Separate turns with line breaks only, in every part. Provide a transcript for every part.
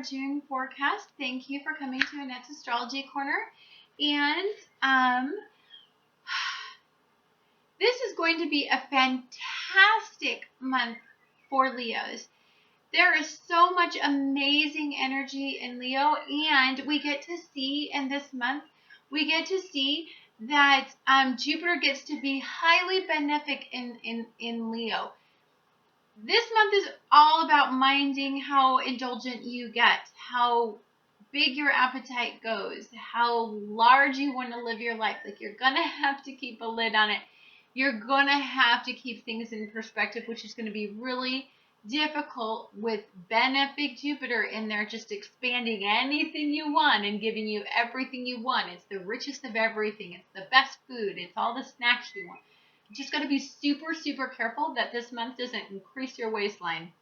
June forecast. Thank you for coming to Annette's Astrology Corner. And this is going to be a fantastic month for Leos. There is so much amazing energy in Leo, and we get to see in this month, we get to see that Jupiter gets to be highly benefic in Leo. This month is all about minding how indulgent you get, how big your appetite goes, how large you want to live your life. Like, you're going to have to keep a lid on it. You're going to have to keep things in perspective, which is going to be really difficult with benefic Jupiter in there, just expanding anything you want and giving you everything you want. It's the richest of everything. It's the best food. It's all the snacks you want. You just got to be super, super careful that this month doesn't increase your waistline.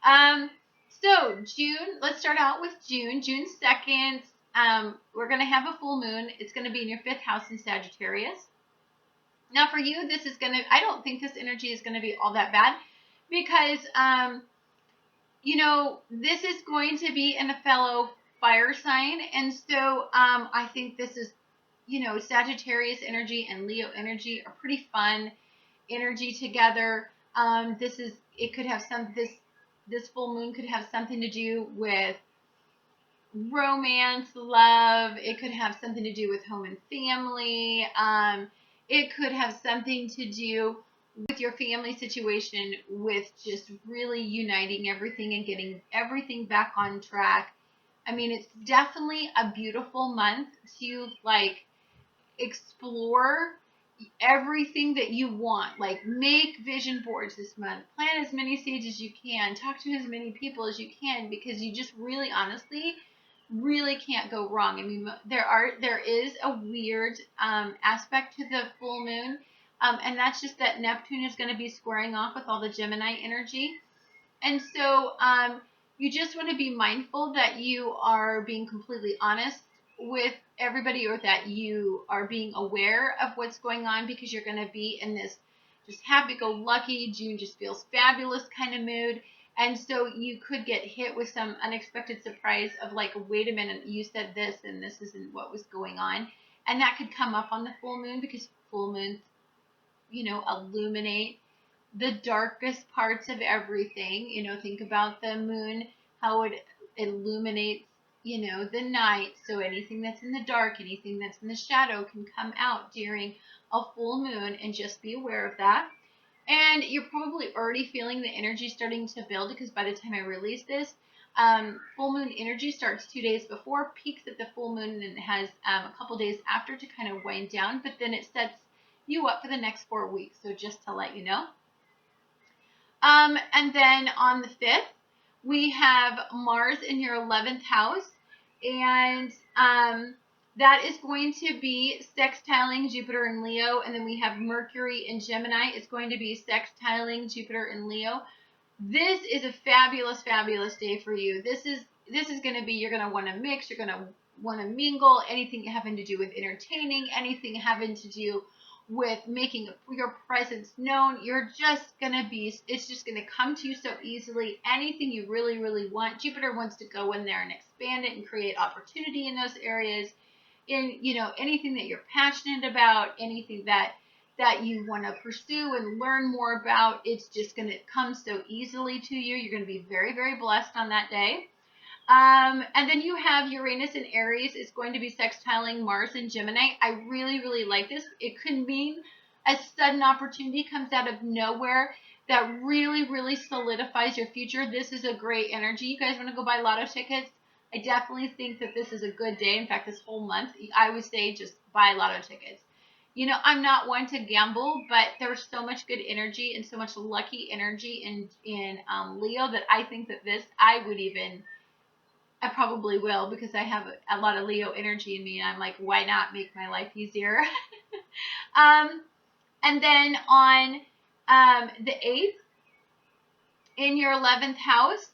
So June, let's start out with June. June 2nd, we're going to have a full moon. It's going to be in your 5th house in Sagittarius. Now for you, this is going to, I don't think this energy is going to be all that bad because, this is going to be in a fellow fire sign. And so I think this is, Sagittarius energy and Leo energy are pretty fun energy together. It could have this full moon could have something to do with romance, love. It could have something to do with home and family. It could have something to do with your family situation, with just really uniting everything and getting everything back on track. I mean, it's definitely a beautiful month to explore everything that you want. Like, make vision boards this month, plant as many seeds as you can, talk to as many people as you can, because you just really honestly really can't go wrong. I mean, there is a weird aspect to the full moon, and that's just that Neptune is going to be squaring off with all the Gemini energy. And so you just want to be mindful that you are being completely honest with everybody, or that you are being aware of what's going on, because you're going to be in this just happy-go-lucky, June just feels fabulous kind of mood. And so you could get hit with some unexpected surprise of like, wait a minute, you said this and this isn't what was going on. And that could come up on the full moon, because full moons, illuminate the darkest parts of everything. Think about the moon, how it illuminates, the night. So anything that's in the dark, anything that's in the shadow can come out during a full moon, and just be aware of that. And you're probably already feeling the energy starting to build, because by the time I release this, full moon energy starts 2 days before, peaks at the full moon, and has a couple days after to kind of wind down, but then it sets you up for the next 4 weeks. So just to let you know. And then on the 5th, we have Mars in your 11th house, and that is going to be sextiling Jupiter in Leo. And then we have Mercury in Gemini. It's going to be sextiling Jupiter in Leo. This is a fabulous, fabulous day for you. This is going to be, you're going to want to mix, you're going to want to mingle, anything having to do with entertaining, anything having to do with making your presence known. You're just going to be, it's just going to come to you so easily. Anything you really, really want, Jupiter wants to go in there and expand it and create opportunity in those areas. In, anything that you're passionate about, anything that you want to pursue and learn more about, it's just going to come so easily to you. You're going to be very, very blessed on that day. And then you have Uranus in Aries. It's going to be sextiling Mars in Gemini. I really, really like this. It could mean a sudden opportunity comes out of nowhere that really, really solidifies your future. This is a great energy. You guys want to go buy lotto tickets? I definitely think that this is a good day. In fact, this whole month, I would say just buy lotto tickets. I'm not one to gamble, but there's so much good energy and so much lucky energy in Leo that I think that I probably will, because I have a lot of Leo energy in me, and I'm like, why not make my life easier? And then on the 8th, in your 11th house,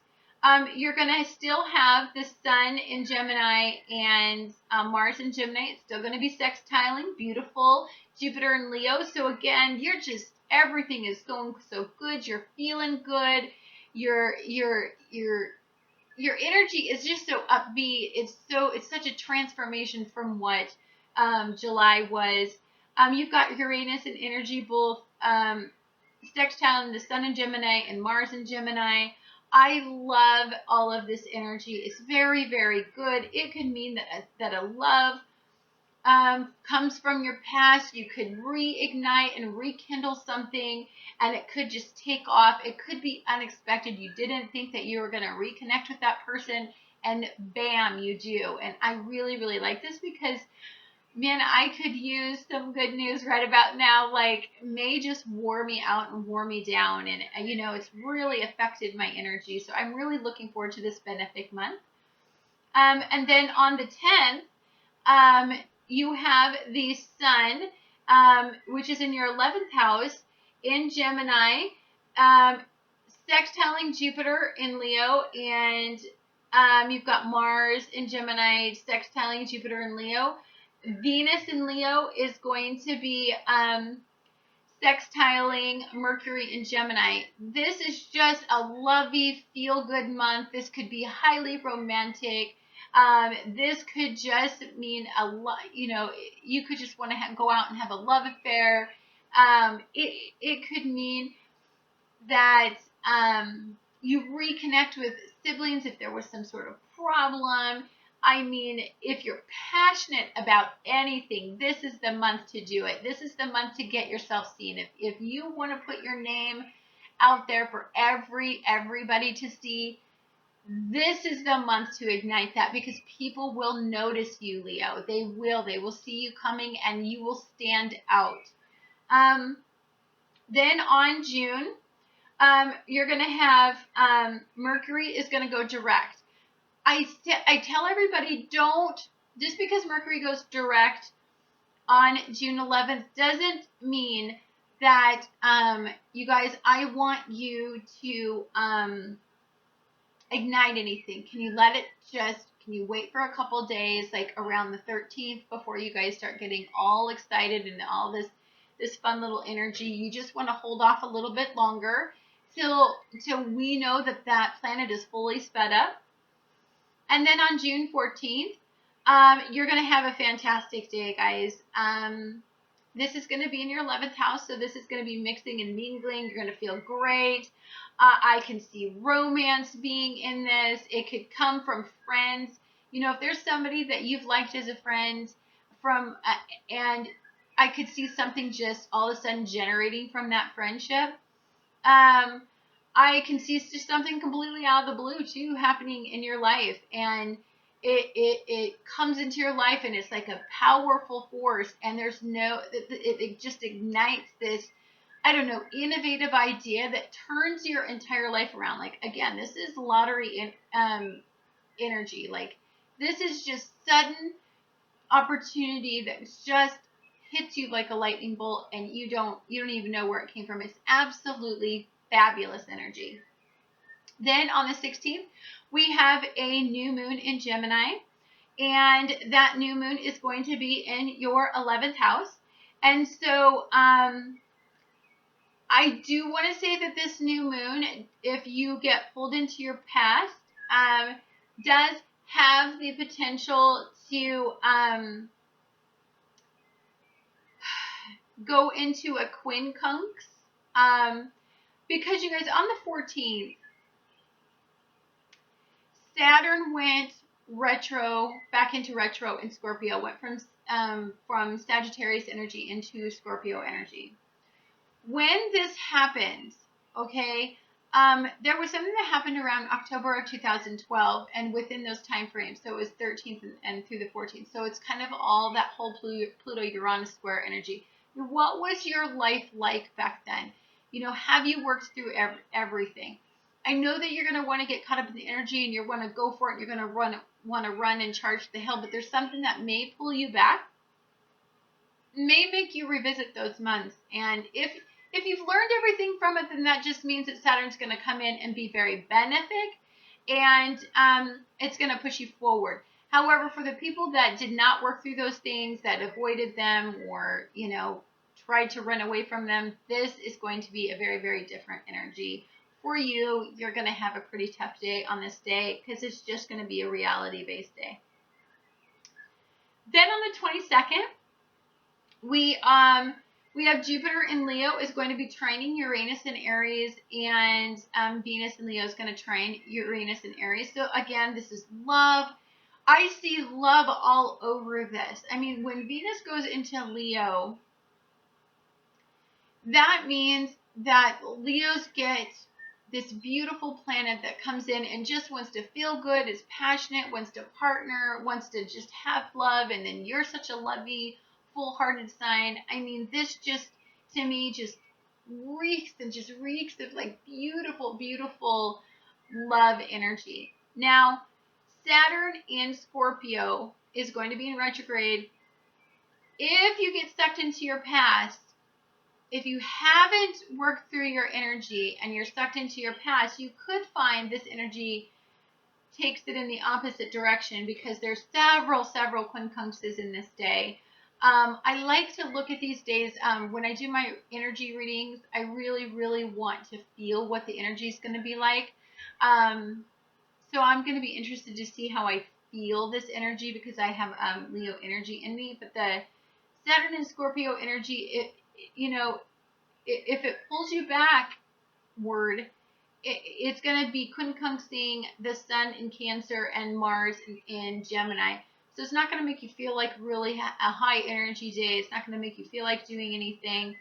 you're going to still have the Sun in Gemini and Mars in Gemini. It's still going to be sextiling. Beautiful. Jupiter in Leo. So again, everything is going so good. You're feeling good. You're your energy is just so upbeat. It's such a transformation from what July was. You've got Uranus and energy both sextile the Sun in Gemini and Mars in Gemini. I love all of this energy. It's very, very good. It could mean that a love comes from your past. You could reignite and rekindle something, and it could just take off. It could be unexpected. You didn't think that you were going to reconnect with that person, and bam, you do. And I really, really like this because, man, I could use some good news right about now. Like, May just wore me out and wore me down, and it's really affected my energy. So I'm really looking forward to this benefic month. And then on the 10th, you have the Sun, which is in your 11th house in Gemini, sextiling Jupiter in Leo, and you've got Mars in Gemini sextiling Jupiter in Leo. Venus in Leo is going to be sextiling Mercury in Gemini. This is just a lovey, feel-good month. This could be highly romantic. This could just mean you could just want to go out and have a love affair. It could mean that you reconnect with siblings if there was some sort of problem. I mean, if you're passionate about anything, this is the month to do it. This is the month to get yourself seen. If you want to put your name out there for everybody to see, this is the month to ignite that, because people will notice you, Leo. They will see you coming, and you will stand out. Then on June, you're going to have Mercury is going to go direct. I tell everybody, don't, just because Mercury goes direct on June 11th doesn't mean that, you guys, I want you to ignite anything. Can you wait for a couple days, like around the 13th, before you guys start getting all excited and all this fun little energy? You just want to hold off a little bit longer till we know that planet is fully sped up. And then on June 14th, you're going to have a fantastic day, guys. This is going to be in your 11th house, so this is going to be mixing and mingling. You're going to feel great. I can see romance being in this. It could come from friends. If there's somebody that you've liked as a friend and I could see something just all of a sudden generating from that friendship. I can see just something completely out of the blue too happening in your life, and it comes into your life, and it's like a powerful force, and it just ignites this, I don't know, innovative idea that turns your entire life around. Like, again, this is lottery energy. Like, this is just sudden opportunity that just hits you like a lightning bolt, and you don't even know where it came from. It's absolutely fabulous energy. Then on the 16th, we have a new moon in Gemini, and that new moon is going to be in your 11th house. And so I do want to say that this new moon, if you get pulled into your past, does have the potential to go into a quincunx. Because you guys, on the 14th, Saturn went back into retro in Scorpio, went from Sagittarius energy into Scorpio energy. When this happens, okay, there was something that happened around October of 2012, and within those time frames, so it was 13th and through the 14th. So it's kind of all that whole Pluto-Uranus square energy. What was your life like back then? Have you worked through everything? I know that you're going to want to get caught up in the energy, and you're going to go for it, and you're going to want to run and charge the hill, but there's something that may pull you back, may make you revisit those months. And if you've learned everything from it, then that just means that Saturn's going to come in and be very benefic, and it's going to push you forward. However, for the people that did not work through those things, that avoided them, or tried to run away from them, this is going to be a very, very different energy for you, you're going to have a pretty tough day on this day because it's just going to be a reality-based day. Then on the 22nd, we have Jupiter in Leo is going to be trining Uranus in Aries, and Venus in Leo is going to trine Uranus in Aries. So again, this is love. I see love all over this. I mean, when Venus goes into Leo, that means that Leos get this beautiful planet that comes in and just wants to feel good, is passionate, wants to partner, wants to just have love, and then you're such a lovey, full-hearted sign. I mean, this just, to me, just reeks of like beautiful, beautiful love energy. Now, Saturn in Scorpio is going to be in retrograde. If you get sucked into your past, if you haven't worked through your energy and you're sucked into your past, you could find this energy takes it in the opposite direction because there's several quincunxes in this day. I like to look at these days when I do my energy readings. I really want to feel what the energy is going to be like. So I'm going to be interested to see how I feel this energy because I have Leo energy in me. But the Saturn and Scorpio energy, if it pulls you backward, it's going to be quincunxing the Sun in Cancer and Mars in Gemini. So it's not going to make you feel like really a high energy day. It's not going to make you feel like doing anything.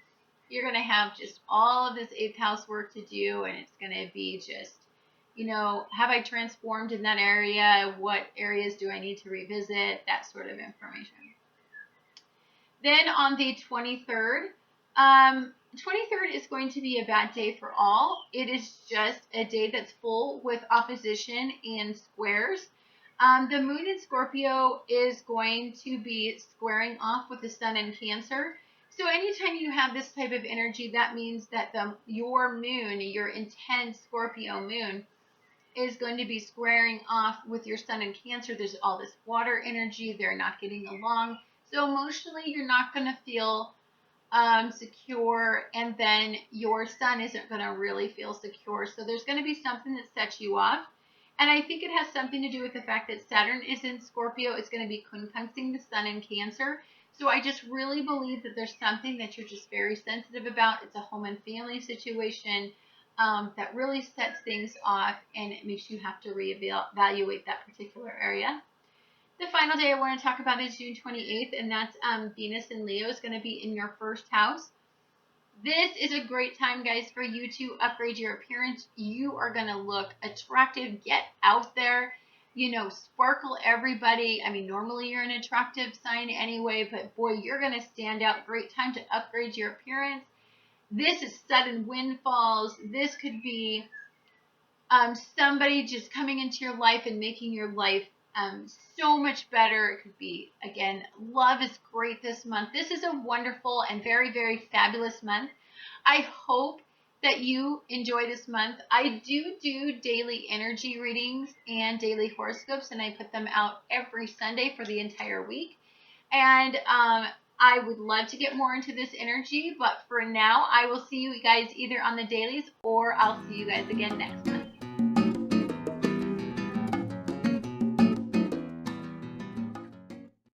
You're going to have just all of this 8th house work to do, and it's going to be just, have I transformed in that area? What areas do I need to revisit? That sort of information. Then on the 23rd, 23rd is going to be a bad day for all. It is just a day that's full with opposition and squares. The moon in Scorpio is going to be squaring off with the Sun in Cancer. So anytime you have this type of energy, that means that your moon, your intense Scorpio moon, is going to be squaring off with your Sun in Cancer. There's all this water energy. They're not getting along. So emotionally, you're not going to feel secure, and then your Sun isn't going to really feel secure. So there's going to be something that sets you off. And I think it has something to do with the fact that Saturn is in Scorpio. It's going to be quincunxing the Sun in Cancer. So I just really believe that there's something that you're just very sensitive about. It's a home and family situation that really sets things off, and it makes you have to reevaluate that particular area. The final day I want to talk about is June 28th, and that's Venus in Leo is going to be in your first house. This is a great time, guys, for you to upgrade your appearance. You are going to look attractive. Get out there, sparkle everybody. I mean, normally you're an attractive sign anyway, but boy, you're going to stand out. Great time to upgrade your appearance. This is sudden windfalls. This could be somebody just coming into your life and making your life so much better. It could be, again, love is great this month. This is a wonderful and very fabulous month. I hope that you enjoy this month. I do daily energy readings and daily horoscopes, and I put them out every Sunday for the entire week. And I would love to get more into this energy, but for now, I will see you guys either on the dailies or I'll see you guys again next month.